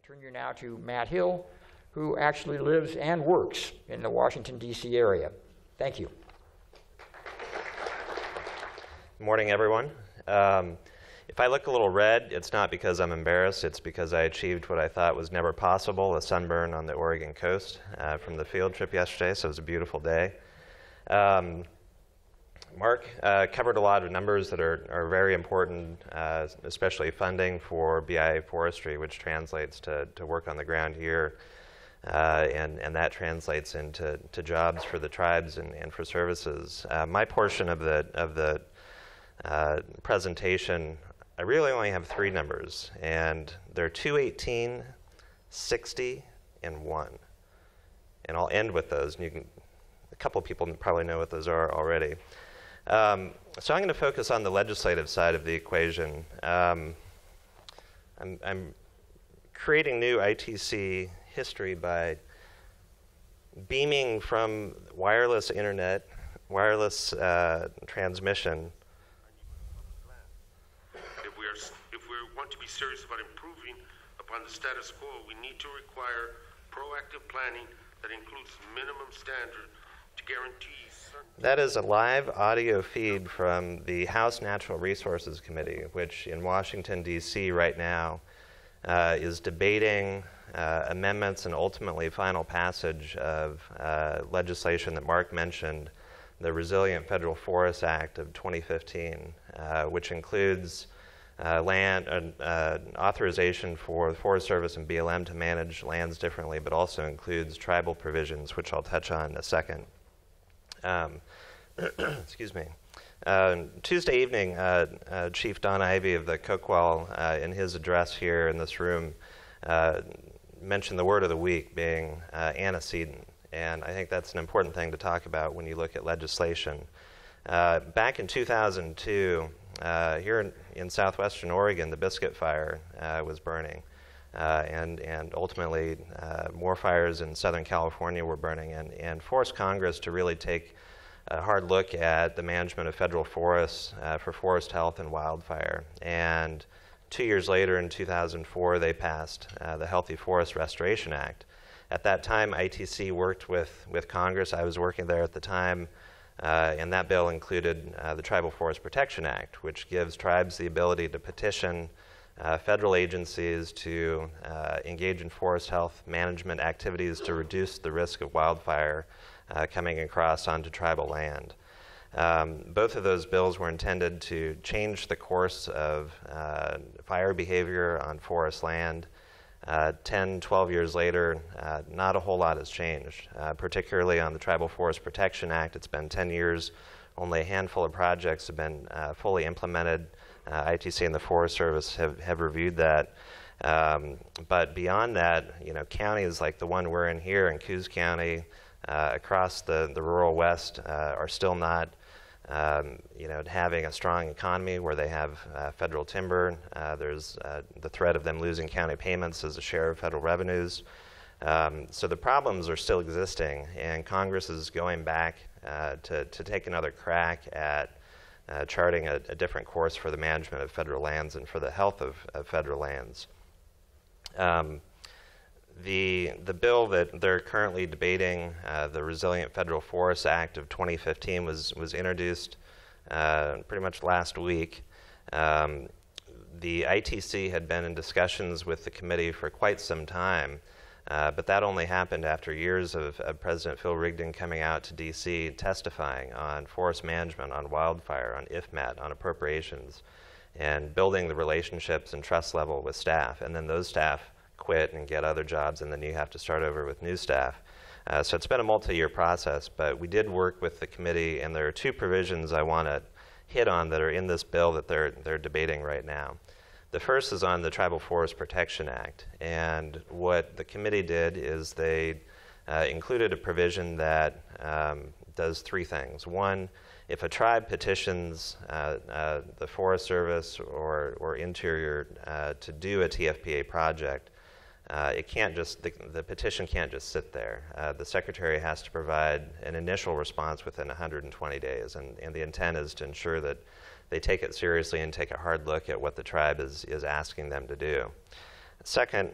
turn you now to Matt Hill, who actually lives and works in the Washington, D.C. area. Thank you. Good morning, everyone. If I look a little red, it's not because I'm embarrassed. It's because I achieved what I thought was never possible, a sunburn on the Oregon coast from the field trip yesterday, so it was a beautiful day. Mark covered a lot of numbers that are very important, especially funding for BIA forestry, which translates to work on the ground here, and that translates into jobs for the tribes and for services. My portion of the presentation, I really only have three numbers, and they're 218, 60, and 1. And I'll end with those. And a couple of people probably know what those are already. So I'm going to focus on the legislative side of the equation. I'm creating new ITC history by beaming from wireless internet, wireless transmission. If we want to be serious about improving upon the status quo, we need to require proactive planning that includes minimum standards to guarantee. That is a live audio feed from the House Natural Resources Committee, which in Washington, D.C. right now is debating amendments and ultimately final passage of legislation that Mark mentioned, the Resilient Federal Forest Act of 2015, which includes land authorization for the Forest Service and BLM to manage lands differently, but also includes tribal provisions, which I'll touch on in a second. Excuse me. Tuesday evening, Chief Don Ivey of the Coqual, in his address here in this room, mentioned the word of the week being antecedent, and I think that's an important thing to talk about when you look at legislation. Back in 2002, here in southwestern Oregon, the Biscuit Fire was burning, and ultimately more fires in Southern California were burning, and forced Congress to really take a hard look at the management of federal forests for forest health and wildfire. And 2 years later, in 2004, they passed the Healthy Forest Restoration Act. At that time, ITC worked with Congress. I was working there at the time. And that bill included the Tribal Forest Protection Act, which gives tribes the ability to petition federal agencies to engage in forest health management activities to reduce the risk of wildfire coming across onto tribal land. Both of those bills were intended to change the course of fire behavior on forest land. 10, 12 years later, not a whole lot has changed, particularly on the Tribal Forest Protection Act. It's been 10 years. Only a handful of projects have been fully implemented. ITC and the Forest Service have reviewed that. But beyond that, counties like the one we're in here in Coos County, across the rural West, are still not having a strong economy where they have federal timber. There's the threat of them losing county payments as a share of federal revenues. So the problems are still existing, and Congress is going back to take another crack at charting a different course for the management of federal lands and for the health of federal lands. The bill that they're currently debating, the Resilient Federal Forest Act of 2015, was introduced pretty much last week. The ITC had been in discussions with the committee for quite some time, but that only happened after years of President Phil Rigdon coming out to D.C. testifying on forest management, on wildfire, on IFMAT, on appropriations, and building the relationships and trust level with staff. And then those staff quit and get other jobs, and then you have to start over with new staff. So it's been a multi-year process, but we did work with the committee, and there are two provisions I want to hit on that are in this bill that they're debating right now. The first is on the Tribal Forest Protection Act, and what the committee did is they included a provision that does three things. One, if a tribe petitions the Forest Service or Interior to do a TFPA project, it can't just, the petition can't just sit there. The Secretary has to provide an initial response within 120 days, and the intent is to ensure that they take it seriously and take a hard look at what the tribe is asking them to do. Second,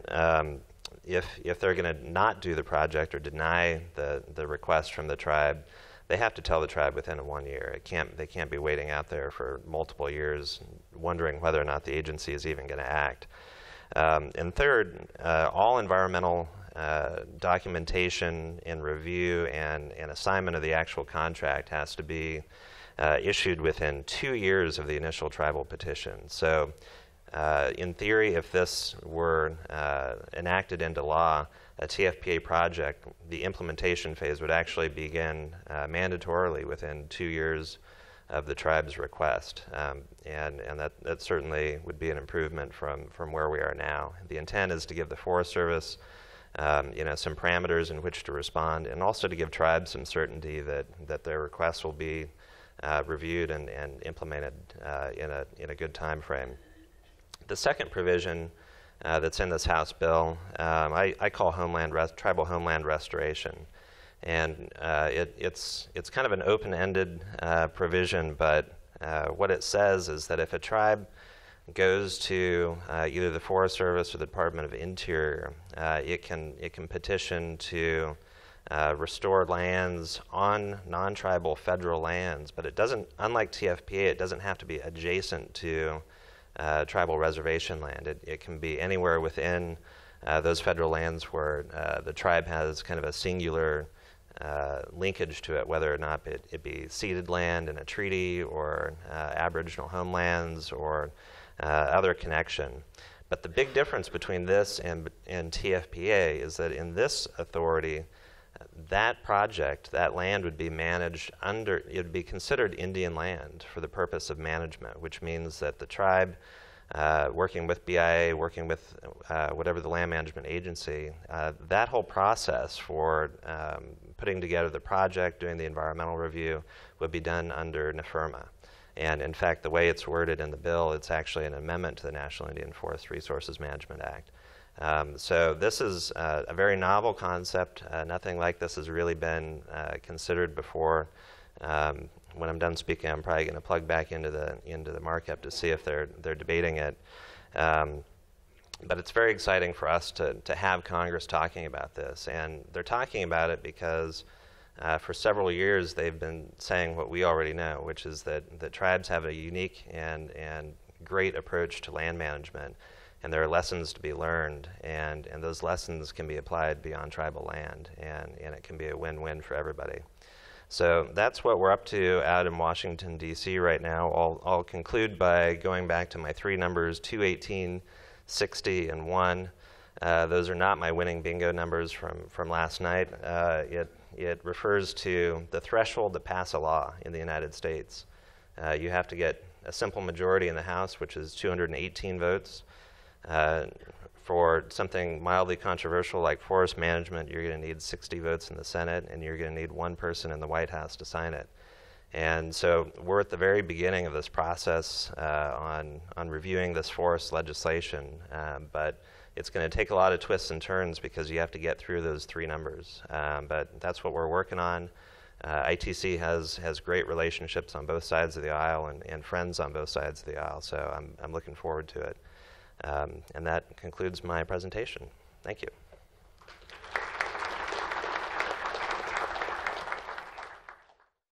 if they're going to not do the project or deny the request from the tribe, they have to tell the tribe within 1 year. They can't be waiting out there for multiple years wondering whether or not the agency is even going to act. And third, all environmental documentation and review and assignment of the actual contract has to be issued within 2 years of the initial tribal petition. So in theory, if this were enacted into law, a TFPA project, the implementation phase would actually begin mandatorily within 2 years of the tribe's request. And that certainly would be an improvement from where we are now. The intent is to give the Forest Service some parameters in which to respond, and also to give tribes some certainty that their requests will be reviewed and implemented in a good time frame. The second provision that's in this House bill, I call tribal homeland restoration. And it's kind of an open-ended provision, but what it says is that if a tribe goes to either the Forest Service or the Department of Interior, it can petition to restore lands on non-tribal federal lands, but it doesn't, unlike TFPA, it doesn't have to be adjacent to tribal reservation land. It can be anywhere within those federal lands where the tribe has kind of a singular linkage to it, whether or not it be ceded land in a treaty or Aboriginal homelands or other connection. But the big difference between this and TFPA is that in this authority, that project, that land would be managed it would be considered Indian land for the purpose of management, which means that the tribe, working with BIA, working with whatever the land management agency, that whole process for putting together the project, doing the environmental review, would be done under NFIRMA. And in fact, the way it's worded in the bill, it's actually an amendment to the National Indian Forest Resources Management Act. So this is a very novel concept. Nothing like this has really been considered before. When I'm done speaking, I'm probably going to plug back into the markup to see if they're debating it. But it's very exciting for us to have Congress talking about this, and they're talking about it because for several years they've been saying what we already know, which is that tribes have a unique and great approach to land management. And there are lessons to be learned, and those lessons can be applied beyond tribal land, and it can be a win-win for everybody. So that's what we're up to out in Washington, D.C. right now. I'll conclude by going back to my three numbers, 218, 60, and 1. Those are not my winning bingo numbers from last night. It refers to the threshold to pass a law in the United States. You have to get a simple majority in the House, which is 218 votes. For something mildly controversial like forest management, you're going to need 60 votes in the Senate, and you're going to need one person in the White House to sign it. And so we're at the very beginning of this process on reviewing this forest legislation, but it's going to take a lot of twists and turns because you have to get through those three numbers. But that's what we're working on. ITC has great relationships on both sides of the aisle and friends on both sides of the aisle, so I'm looking forward to it. And that concludes my presentation. Thank you.